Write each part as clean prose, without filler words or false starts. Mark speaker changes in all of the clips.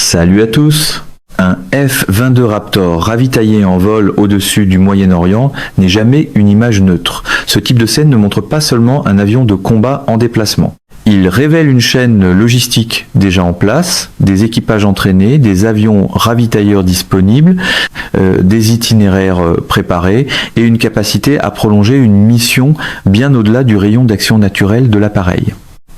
Speaker 1: Salut à tous! Un F-22 Raptor ravitaillé en vol au-dessus du Moyen-Orient n'est jamais une image neutre. Ce type de scène ne montre pas seulement un avion de combat en déplacement. Il révèle une chaîne logistique déjà en place, des équipages entraînés, des avions ravitailleurs disponibles, des itinéraires préparés et une capacité à prolonger une mission bien au-delà du rayon d'action naturelle de l'appareil.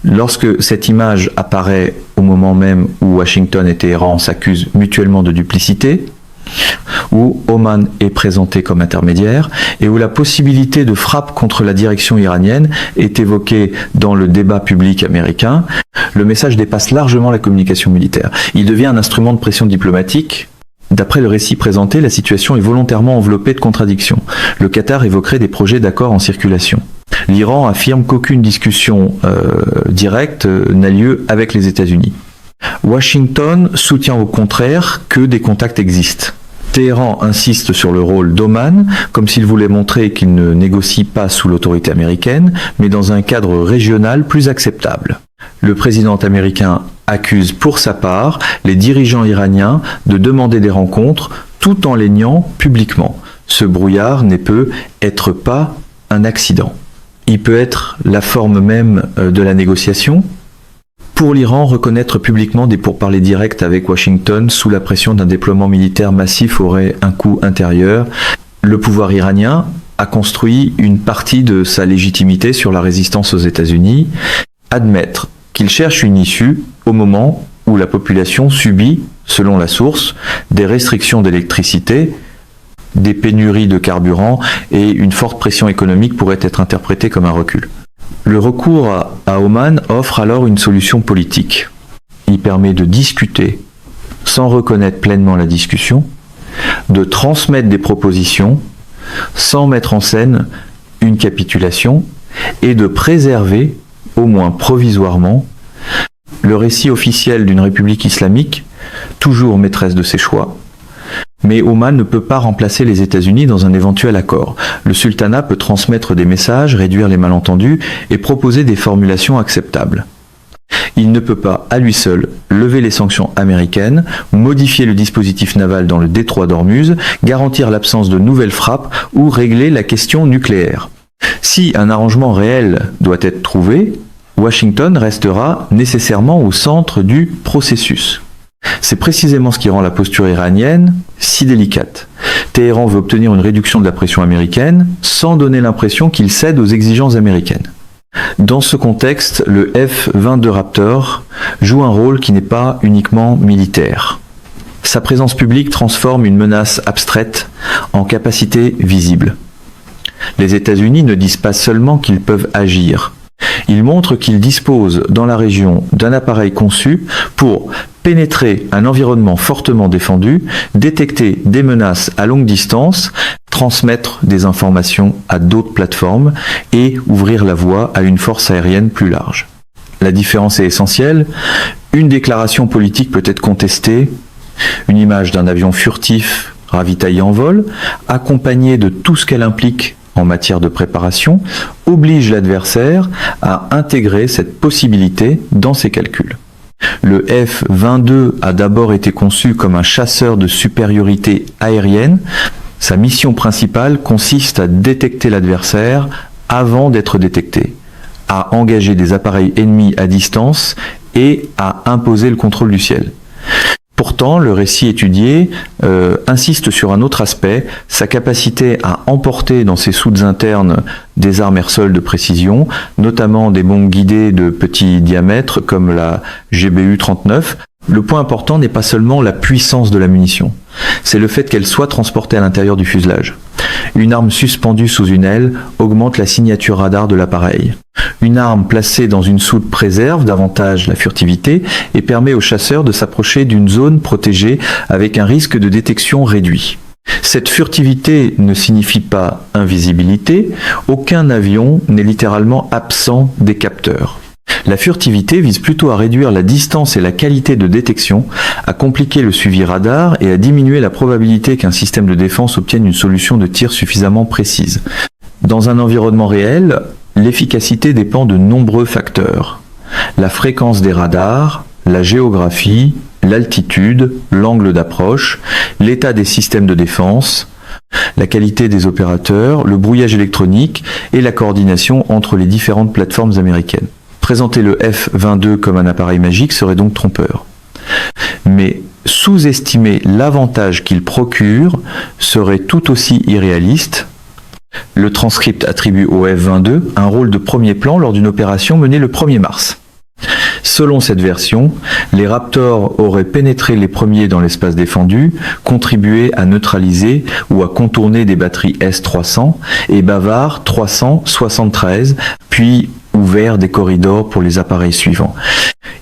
Speaker 1: Lorsque cette image apparaît au moment même où Washington et Téhéran s'accusent mutuellement de duplicité, où Oman est présenté comme intermédiaire et où la possibilité de frappe contre la direction iranienne est évoquée dans le débat public américain, le message dépasse largement la communication militaire. Il devient un instrument de pression diplomatique. D'après le récit présenté, la situation est volontairement enveloppée de contradictions. Le Qatar évoquerait des projets d'accord en circulation. L'Iran affirme qu'aucune discussion directe n'a lieu avec les États-Unis. Washington soutient au contraire que des contacts existent. Téhéran insiste sur le rôle d'Oman, comme s'il voulait montrer qu'il ne négocie pas sous l'autorité américaine, mais dans un cadre régional plus acceptable. Le président américain accuse pour sa part les dirigeants iraniens de demander des rencontres tout en les niant publiquement. Ce brouillard ne peut être pas un accident. Il peut être la forme même de la négociation. Pour l'Iran, reconnaître publiquement des pourparlers directs avec Washington sous la pression d'un déploiement militaire massif aurait un coût intérieur. Le pouvoir iranien a construit une partie de sa légitimité sur la résistance aux États-Unis. Admettre qu'il cherche une issue au moment où la population subit, selon la source, des restrictions d'électricité, des pénuries de carburant et une forte pression économique pourrait être interprétée comme un recul. Le recours à Oman offre alors une solution politique. Il permet de discuter sans reconnaître pleinement la discussion, de transmettre des propositions sans mettre en scène une capitulation et de préserver, au moins provisoirement, le récit officiel d'une république islamique, toujours maîtresse de ses choix. Mais Oman ne peut pas remplacer les États-Unis dans un éventuel accord. Le sultanat peut transmettre des messages, réduire les malentendus et proposer des formulations acceptables. Il ne peut pas, à lui seul, lever les sanctions américaines, modifier le dispositif naval dans le détroit d'Ormuz, garantir l'absence de nouvelles frappes ou régler la question nucléaire. Si un arrangement réel doit être trouvé, Washington restera nécessairement au centre du processus. C'est précisément ce qui rend la posture iranienne si délicate. Téhéran veut obtenir une réduction de la pression américaine sans donner l'impression qu'il cède aux exigences américaines. Dans ce contexte, le F-22 Raptor joue un rôle qui n'est pas uniquement militaire. Sa présence publique transforme une menace abstraite en capacité visible. Les États-Unis ne disent pas seulement qu'ils peuvent agir. Ils montrent qu'ils disposent dans la région d'un appareil conçu pour pénétrer un environnement fortement défendu, détecter des menaces à longue distance, transmettre des informations à d'autres plateformes et ouvrir la voie à une force aérienne plus large. La différence est essentielle. Une déclaration politique peut être contestée. Une image d'un avion furtif ravitaillé en vol, accompagnée de tout ce qu'elle implique en matière de préparation, oblige l'adversaire à intégrer cette possibilité dans ses calculs. Le F-22 a d'abord été conçu comme un chasseur de supériorité aérienne. Sa mission principale consiste à détecter l'adversaire avant d'être détecté, à engager des appareils ennemis à distance et à imposer le contrôle du ciel. Pourtant, le récit étudié insiste sur un autre aspect, sa capacité à emporter dans ses soutes internes des armes air-sol de précision, notamment des bombes guidées de petit diamètre comme la GBU-39. Le point important n'est pas seulement la puissance de la munition, c'est le fait qu'elle soit transportée à l'intérieur du fuselage. Une arme suspendue sous une aile augmente la signature radar de l'appareil. Une arme placée dans une soute préserve davantage la furtivité et permet au chasseur de s'approcher d'une zone protégée avec un risque de détection réduit. Cette furtivité ne signifie pas invisibilité, aucun avion n'est littéralement absent des capteurs. La furtivité vise plutôt à réduire la distance et la qualité de détection, à compliquer le suivi radar et à diminuer la probabilité qu'un système de défense obtienne une solution de tir suffisamment précise. Dans un environnement réel, l'efficacité dépend de nombreux facteurs. La fréquence des radars, la géographie, l'altitude, l'angle d'approche, l'état des systèmes de défense, la qualité des opérateurs, le brouillage électronique et la coordination entre les différentes plateformes américaines. Présenter le F-22 comme un appareil magique serait donc trompeur. Mais sous-estimer l'avantage qu'il procure serait tout aussi irréaliste. Le transcript attribue au F-22 un rôle de premier plan lors d'une opération menée le 1er mars. Selon cette version, les Raptors auraient pénétré les premiers dans l'espace défendu, contribué à neutraliser ou à contourner des batteries S-300 et Bavard 373, puis ouvert des corridors pour les appareils suivants.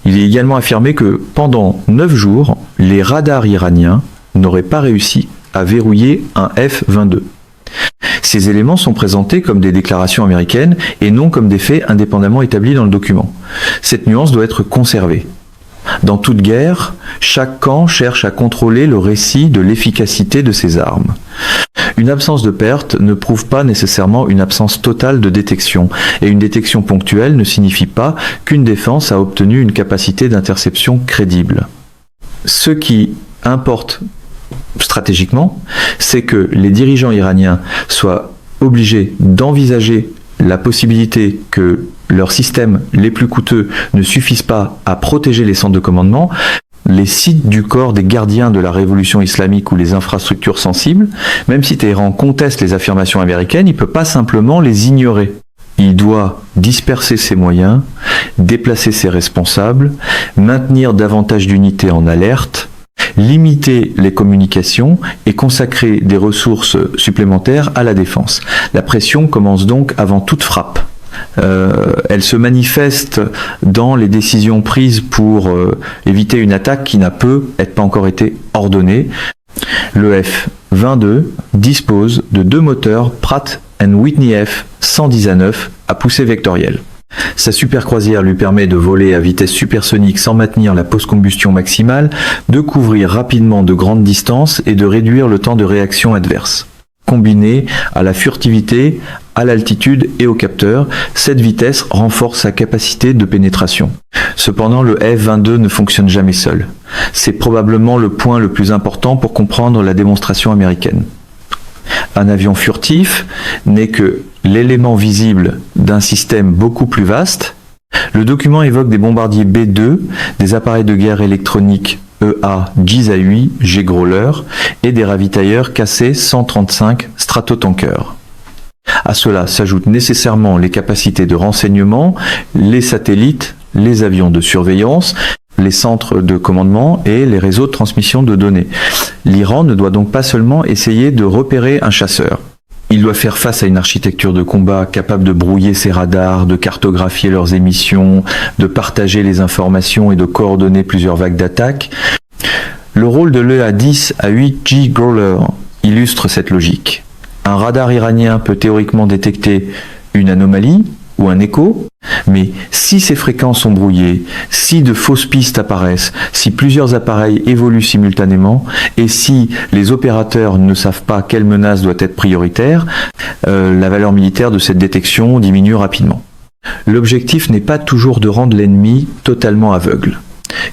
Speaker 1: Il est également affirmé que pendant 9 jours, les radars iraniens n'auraient pas réussi à verrouiller un F-22. Ces éléments sont présentés comme des déclarations américaines et non comme des faits indépendamment établis dans le document. Cette nuance doit être conservée. Dans toute guerre, chaque camp cherche à contrôler le récit de l'efficacité de ses armes. Une absence de perte ne prouve pas nécessairement une absence totale de détection, et une détection ponctuelle ne signifie pas qu'une défense a obtenu une capacité d'interception crédible. Ce qui importe stratégiquement, c'est que les dirigeants iraniens soient obligés d'envisager la possibilité que leurs systèmes les plus coûteux ne suffisent pas à protéger les centres de commandement, les sites du corps des gardiens de la révolution islamique ou les infrastructures sensibles. Même si Téhéran conteste les affirmations américaines, il ne peut pas simplement les ignorer. Il doit disperser ses moyens, déplacer ses responsables, maintenir davantage d'unités en alerte, limiter les communications et consacrer des ressources supplémentaires à la défense. La pression commence donc avant toute frappe. Elle se manifeste dans les décisions prises pour éviter une attaque qui n'a peut-être pas encore été ordonnée. Le F-22 dispose de 2 moteurs Pratt & Whitney F-110 à poussée vectorielle. Sa supercroisière lui permet de voler à vitesse supersonique sans maintenir la post-combustion maximale, de couvrir rapidement de grandes distances et de réduire le temps de réaction adverse. Combinée à la furtivité, à l'altitude et au capteur, cette vitesse renforce sa capacité de pénétration. Cependant, le F-22 ne fonctionne jamais seul. C'est probablement le point le plus important pour comprendre la démonstration américaine. Un avion furtif n'est que l'élément visible d'un système beaucoup plus vaste. Le document évoque des bombardiers B-2, des appareils de guerre électroniques EA Jizaui G-Growler et des ravitailleurs KC-135 Stratotanker. À cela s'ajoutent nécessairement les capacités de renseignement, les satellites, les avions de surveillance, les centres de commandement et les réseaux de transmission de données. L'Iran ne doit donc pas seulement essayer de repérer un chasseur. Il doit faire face à une architecture de combat capable de brouiller ses radars, de cartographier leurs émissions, de partager les informations et de coordonner plusieurs vagues d'attaque. Le rôle de l'EA-10 à 8 G-Growler illustre cette logique. Un radar iranien peut théoriquement détecter une anomalie ou un écho, mais si ces fréquences sont brouillées, si de fausses pistes apparaissent, si plusieurs appareils évoluent simultanément, et si les opérateurs ne savent pas quelle menace doit être prioritaire, la valeur militaire de cette détection diminue rapidement. L'objectif n'est pas toujours de rendre l'ennemi totalement aveugle.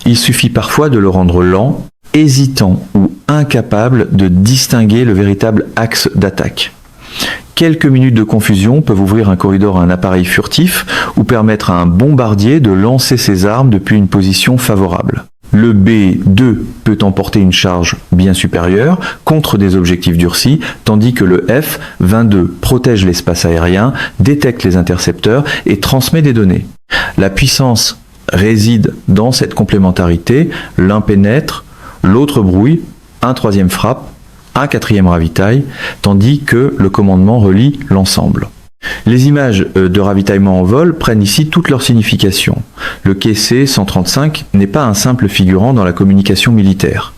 Speaker 1: Il suffit parfois de le rendre lent, hésitant ou incapable de distinguer le véritable axe d'attaque. Quelques minutes de confusion peuvent ouvrir un corridor à un appareil furtif ou permettre à un bombardier de lancer ses armes depuis une position favorable. Le B-2 peut emporter une charge bien supérieure contre des objectifs durcis, tandis que le F-22 protège l'espace aérien, détecte les intercepteurs et transmet des données. La puissance réside dans cette complémentarité, l'un pénètre, l'autre brouille, un troisième frappe, un quatrième ravitaille, tandis que le commandement relie l'ensemble. Les images de ravitaillement en vol prennent ici toute leur signification. Le KC-135 n'est pas un simple figurant dans la communication militaire.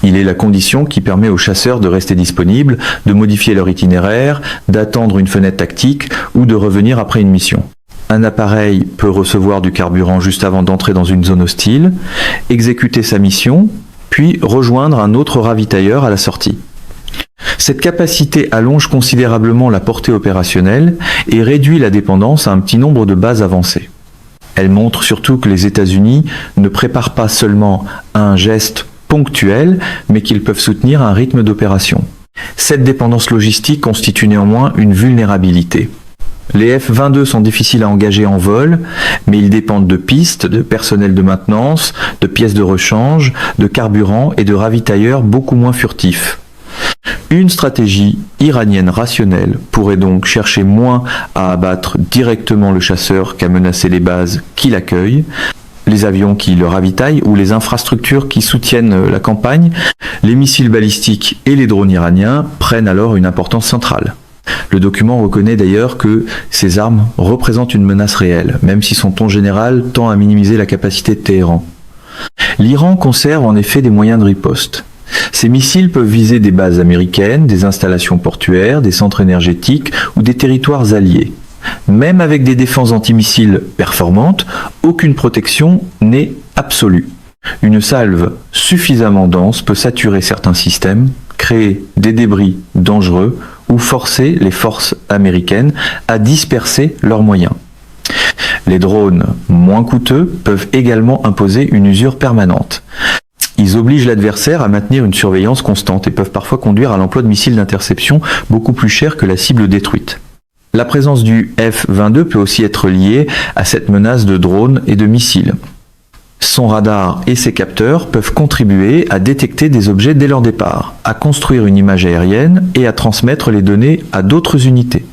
Speaker 1: Il est la condition qui permet aux chasseurs de rester disponibles, de modifier leur itinéraire, d'attendre une fenêtre tactique ou de revenir après une mission. Un appareil peut recevoir du carburant juste avant d'entrer dans une zone hostile, exécuter sa mission, puis rejoindre un autre ravitailleur à la sortie. Cette capacité allonge considérablement la portée opérationnelle et réduit la dépendance à un petit nombre de bases avancées. Elle montre surtout que les États-Unis ne préparent pas seulement un geste ponctuel, mais qu'ils peuvent soutenir un rythme d'opération. Cette dépendance logistique constitue néanmoins une vulnérabilité. Les F-22 sont difficiles à engager en vol, mais ils dépendent de pistes, de personnel de maintenance, de pièces de rechange, de carburant et de ravitailleurs beaucoup moins furtifs. Une stratégie iranienne rationnelle pourrait donc chercher moins à abattre directement le chasseur qu'à menacer les bases qui l'accueillent, les avions qui le ravitaillent ou les infrastructures qui soutiennent la campagne. Les missiles balistiques et les drones iraniens prennent alors une importance centrale. Le document reconnaît d'ailleurs que ces armes représentent une menace réelle, même si son ton général tend à minimiser la capacité de Téhéran. L'Iran conserve en effet des moyens de riposte. Ces missiles peuvent viser des bases américaines, des installations portuaires, des centres énergétiques ou des territoires alliés. Même avec des défenses antimissiles performantes, aucune protection n'est absolue. Une salve suffisamment dense peut saturer certains systèmes, créer des débris dangereux ou forcer les forces américaines à disperser leurs moyens. Les drones moins coûteux peuvent également imposer une usure permanente. Ils obligent l'adversaire à maintenir une surveillance constante et peuvent parfois conduire à l'emploi de missiles d'interception beaucoup plus chers que la cible détruite. La présence du F-22 peut aussi être liée à cette menace de drones et de missiles. Son radar et ses capteurs peuvent contribuer à détecter des objets dès leur départ, à construire une image aérienne et à transmettre les données à d'autres unités.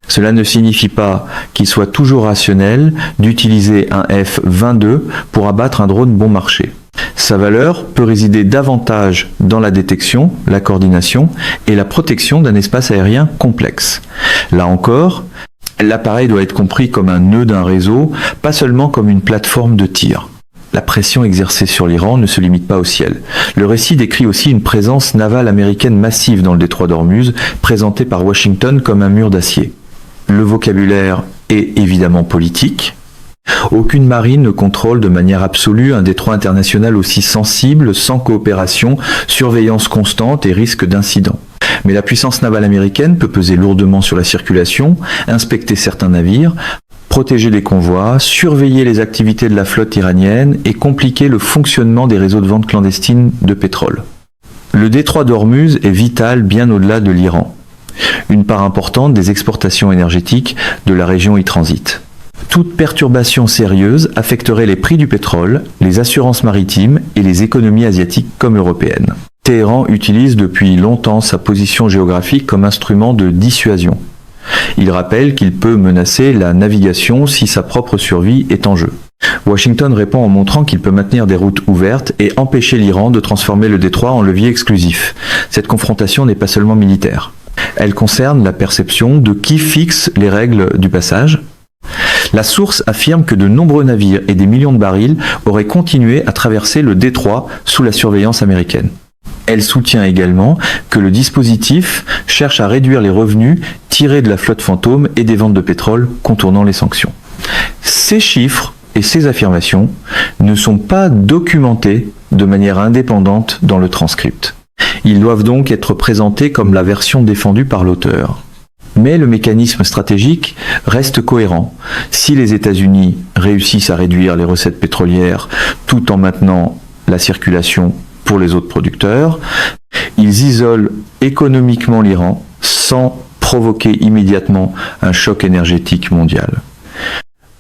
Speaker 1: Cela ne signifie pas qu'il soit toujours rationnel d'utiliser un F-22 pour abattre un drone bon marché. Sa valeur peut résider davantage dans la détection, la coordination et la protection d'un espace aérien complexe. Là encore, l'appareil doit être compris comme un nœud d'un réseau, pas seulement comme une plateforme de tir. La pression exercée sur l'Iran ne se limite pas au ciel. Le récit décrit aussi une présence navale américaine massive dans le détroit d'Ormuz, présentée par Washington comme un mur d'acier. Le vocabulaire est évidemment politique. Aucune marine ne contrôle de manière absolue un détroit international aussi sensible, sans coopération, surveillance constante et risque d'incident. Mais la puissance navale américaine peut peser lourdement sur la circulation, inspecter certains navires, protéger les convois, surveiller les activités de la flotte iranienne et compliquer le fonctionnement des réseaux de vente clandestine de pétrole. Le détroit d'Ormuz est vital bien au-delà de l'Iran. Une part importante des exportations énergétiques de la région y transite. Toute perturbation sérieuse affecterait les prix du pétrole, les assurances maritimes et les économies asiatiques comme européennes. Téhéran utilise depuis longtemps sa position géographique comme instrument de dissuasion. Il rappelle qu'il peut menacer la navigation si sa propre survie est en jeu. Washington répond en montrant qu'il peut maintenir des routes ouvertes et empêcher l'Iran de transformer le détroit en levier exclusif. Cette confrontation n'est pas seulement militaire. Elle concerne la perception de qui fixe les règles du passage. La source affirme que de nombreux navires et des millions de barils auraient continué à traverser le détroit sous la surveillance américaine. Elle soutient également que le dispositif cherche à réduire les revenus tirés de la flotte fantôme et des ventes de pétrole contournant les sanctions. Ces chiffres et ces affirmations ne sont pas documentés de manière indépendante dans le transcript. Ils doivent donc être présentés comme la version défendue par l'auteur. Mais le mécanisme stratégique reste cohérent. Si les États-Unis réussissent à réduire les recettes pétrolières tout en maintenant la circulation pour les autres producteurs, ils isolent économiquement l'Iran sans provoquer immédiatement un choc énergétique mondial.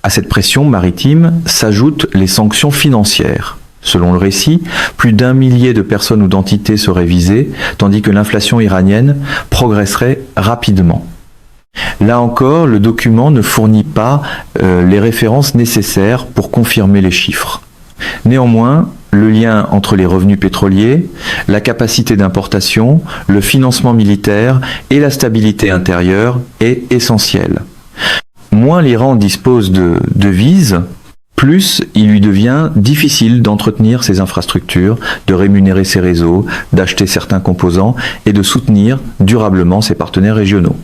Speaker 1: À cette pression maritime s'ajoutent les sanctions financières. Selon le récit, plus d'1 millier de personnes ou d'entités seraient visées, tandis que l'inflation iranienne progresserait rapidement. Là encore, le document ne fournit pas les références nécessaires pour confirmer les chiffres. Néanmoins, le lien entre les revenus pétroliers, la capacité d'importation, le financement militaire et la stabilité intérieure est essentiel. Moins l'Iran dispose de devises, plus il lui devient difficile d'entretenir ses infrastructures, de rémunérer ses réseaux, d'acheter certains composants et de soutenir durablement ses partenaires régionaux.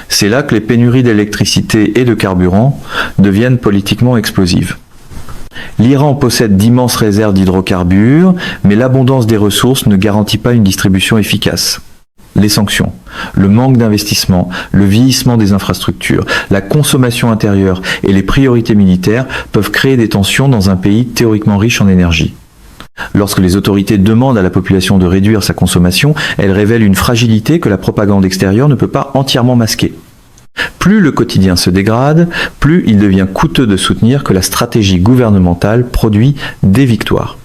Speaker 1: C'est là que les pénuries d'électricité et de carburant deviennent politiquement explosives. L'Iran possède d'immenses réserves d'hydrocarbures, mais l'abondance des ressources ne garantit pas une distribution efficace. les sanctions, le manque d'investissement, le vieillissement des infrastructures, la consommation intérieure et les priorités militaires peuvent créer des tensions dans un pays théoriquement riche en énergie. Lorsque les autorités demandent à la population de réduire sa consommation, elles révèlent une fragilité que la propagande extérieure ne peut pas entièrement masquer. Plus le quotidien se dégrade, plus il devient coûteux de soutenir que la stratégie gouvernementale produit des victoires.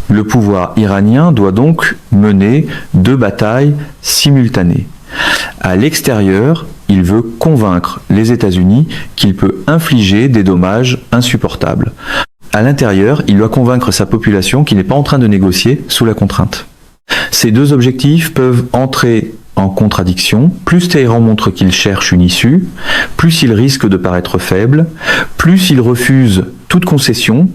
Speaker 1: Le pouvoir iranien doit donc mener 2 batailles simultanées. À l'extérieur, il veut convaincre les États-Unis qu'il peut infliger des dommages insupportables. À l'intérieur, il doit convaincre sa population qu'il n'est pas en train de négocier sous la contrainte. Ces 2 objectifs peuvent entrer en contradiction. Plus Téhéran montre qu'il cherche une issue, plus il risque de paraître faible, plus il refuse toute concession,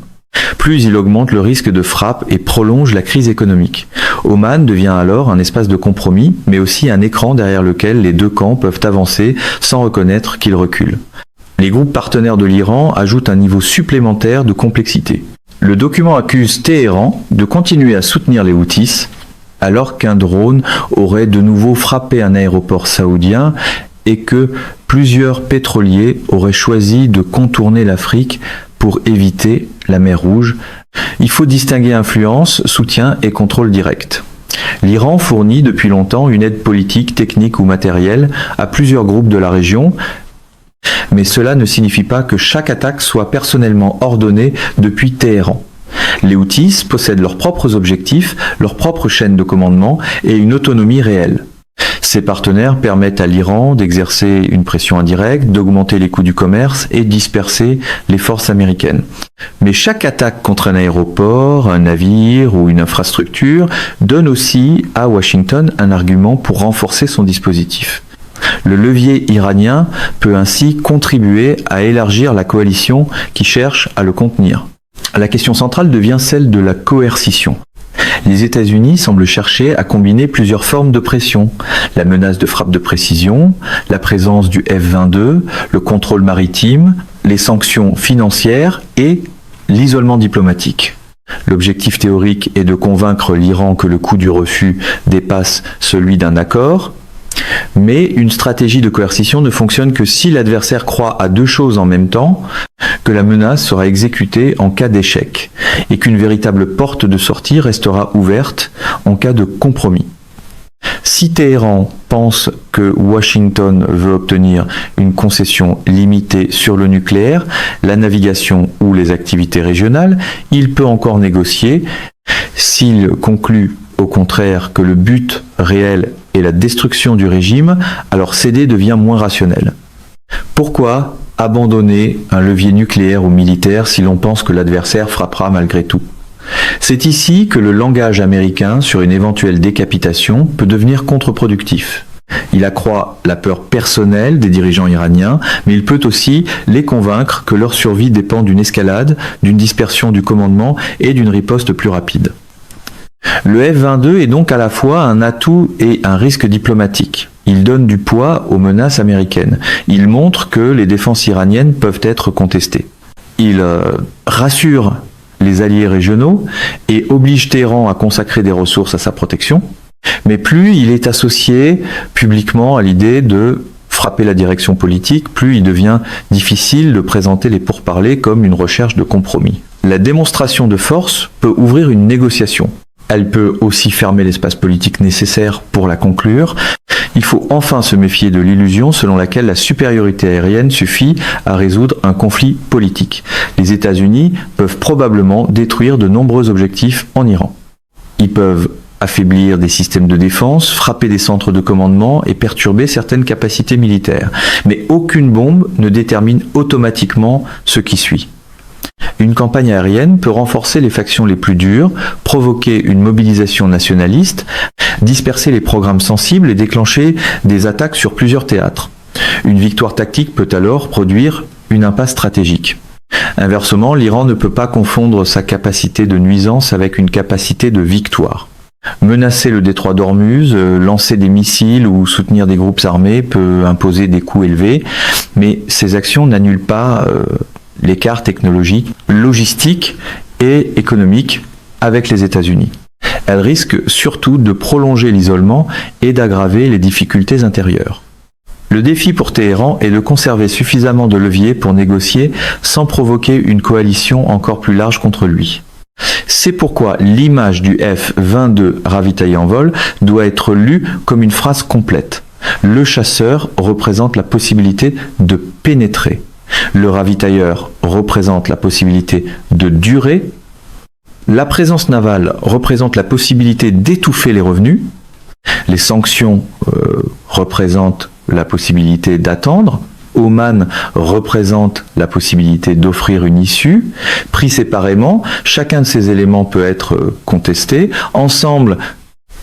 Speaker 1: plus il augmente le risque de frappe et prolonge la crise économique. Oman devient alors un espace de compromis, mais aussi un écran derrière lequel les 2 camps peuvent avancer sans reconnaître qu'ils reculent. Les groupes partenaires de l'Iran ajoutent un niveau supplémentaire de complexité. Le document accuse Téhéran de continuer à soutenir les Houthis, alors qu'un drone aurait de nouveau frappé un aéroport saoudien et que plusieurs pétroliers auraient choisi de contourner l'Afrique pour éviter la mer Rouge. Il faut distinguer influence, soutien et contrôle direct. L'Iran fournit depuis longtemps une aide politique, technique ou matérielle à plusieurs groupes de la région, mais cela ne signifie pas que chaque attaque soit personnellement ordonnée depuis Téhéran. Les Houthis possèdent leurs propres objectifs, leurs propres chaînes de commandement et une autonomie réelle. Ces partenaires permettent à l'Iran d'exercer une pression indirecte, d'augmenter les coûts du commerce et disperser les forces américaines. Mais chaque attaque contre un aéroport, un navire ou une infrastructure donne aussi à Washington un argument pour renforcer son dispositif. Le levier iranien peut ainsi contribuer à élargir la coalition qui cherche à le contenir. La question centrale devient celle de la coercition. Les États-Unis semblent chercher à combiner plusieurs formes de pression. La menace de frappe de précision, la présence du F-22, le contrôle maritime, les sanctions financières et l'isolement diplomatique. L'objectif théorique est de convaincre l'Iran que le coût du refus dépasse celui d'un accord, mais une stratégie de coercition ne fonctionne que si l'adversaire croit à 2 choses en même temps, que la menace sera exécutée en cas d'échec, et qu'une véritable porte de sortie restera ouverte en cas de compromis. Si Téhéran pense que Washington veut obtenir une concession limitée sur le nucléaire, la navigation ou les activités régionales, il peut encore négocier. S'il conclut au contraire que le but réel est la destruction du régime, alors céder devient moins rationnel. Pourquoi abandonner un levier nucléaire ou militaire si l'on pense que l'adversaire frappera malgré tout? C'est ici que le langage américain sur une éventuelle décapitation peut devenir contre-productif. Il accroît la peur personnelle des dirigeants iraniens, mais il peut aussi les convaincre que leur survie dépend d'une escalade, d'une dispersion du commandement et d'une riposte plus rapide. Le F-22 est donc à la fois un atout et un risque diplomatique. Il donne du poids aux menaces américaines. Il montre que les défenses iraniennes peuvent être contestées. Il rassure les alliés régionaux et oblige Téhéran à consacrer des ressources à sa protection. Mais plus il est associé publiquement à l'idée de frapper la direction politique, plus il devient difficile de présenter les pourparlers comme une recherche de compromis. La démonstration de force peut ouvrir une négociation. Elle peut aussi fermer l'espace politique nécessaire pour la conclure. Il faut enfin se méfier de l'illusion selon laquelle la supériorité aérienne suffit à résoudre un conflit politique. Les États-Unis peuvent probablement détruire de nombreux objectifs en Iran. Ils peuvent affaiblir des systèmes de défense, frapper des centres de commandement et perturber certaines capacités militaires. Mais aucune bombe ne détermine automatiquement ce qui suit. Une campagne aérienne peut renforcer les factions les plus dures, provoquer une mobilisation nationaliste, disperser les programmes sensibles et déclencher des attaques sur plusieurs théâtres. Une victoire tactique peut alors produire une impasse stratégique. Inversement, l'Iran ne peut pas confondre sa capacité de nuisance avec une capacité de victoire. Menacer le détroit d'Ormuz, lancer des missiles ou soutenir des groupes armés peut imposer des coûts élevés, mais ces actions n'annulent pas l'écart technologique, logistique et économique avec les États-Unis. Elle risque surtout de prolonger l'isolement et d'aggraver les difficultés intérieures. Le défi pour Téhéran est de conserver suffisamment de leviers pour négocier sans provoquer une coalition encore plus large contre lui. C'est pourquoi l'image du F-22 ravitaillé en vol doit être lue comme une phrase complète. Le chasseur représente la possibilité de pénétrer. Le ravitailleur représente la possibilité de durer. La présence navale représente la possibilité d'étouffer les revenus. Les sanctions représentent la possibilité d'attendre. Oman représente la possibilité d'offrir une issue. Pris séparément, chacun de ces éléments peut être contesté. Ensemble,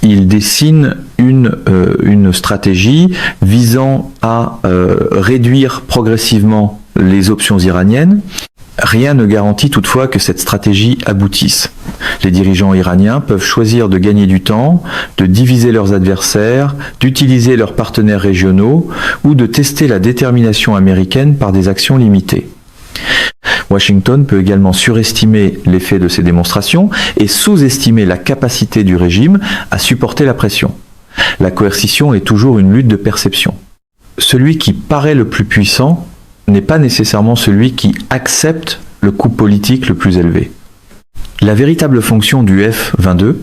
Speaker 1: ils dessinent une stratégie visant à réduire progressivement les options iraniennes. Rien ne garantit toutefois que cette stratégie aboutisse. Les dirigeants iraniens peuvent choisir de gagner du temps, de diviser leurs adversaires, d'utiliser leurs partenaires régionaux ou de tester la détermination américaine par des actions limitées. Washington peut également surestimer l'effet de ces démonstrations et sous-estimer la capacité du régime à supporter la pression. La coercition est toujours une lutte de perception. Celui qui paraît le plus puissant n'est pas nécessairement celui qui accepte le coût politique le plus élevé. La véritable fonction du F-22,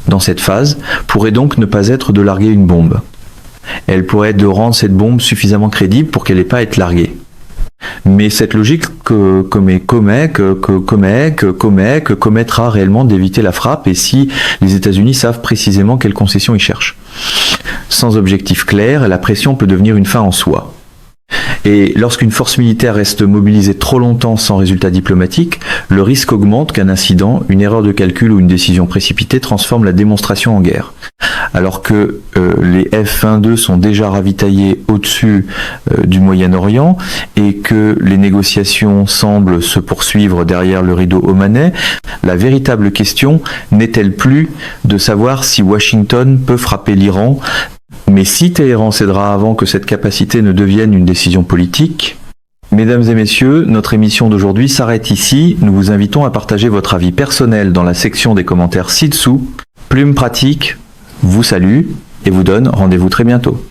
Speaker 1: dans cette phase, pourrait donc ne pas être de larguer une bombe. Elle pourrait être de rendre cette bombe suffisamment crédible pour qu'elle n'ait pas à être larguée. Mais cette logique commettra réellement d'éviter la frappe et si les États-Unis savent précisément quelles concessions ils cherchent. Sans objectif clair, la pression peut devenir une fin en soi. Et lorsqu'une force militaire reste mobilisée trop longtemps sans résultat diplomatique, le risque augmente qu'un incident, une erreur de calcul ou une décision précipitée transforme la démonstration en guerre. Alors que les F-22 sont déjà ravitaillés au-dessus du Moyen-Orient et que les négociations semblent se poursuivre derrière le rideau omanais, la véritable question n'est-elle plus de savoir si Washington peut frapper l'Iran, mais si Téhéran cédera avant que cette capacité ne devienne une décision politique. Mesdames et messieurs, notre émission d'aujourd'hui s'arrête ici. Nous vous invitons à partager votre avis personnel dans la section des commentaires ci-dessous. Plume Pratique vous salue et vous donne rendez-vous très bientôt.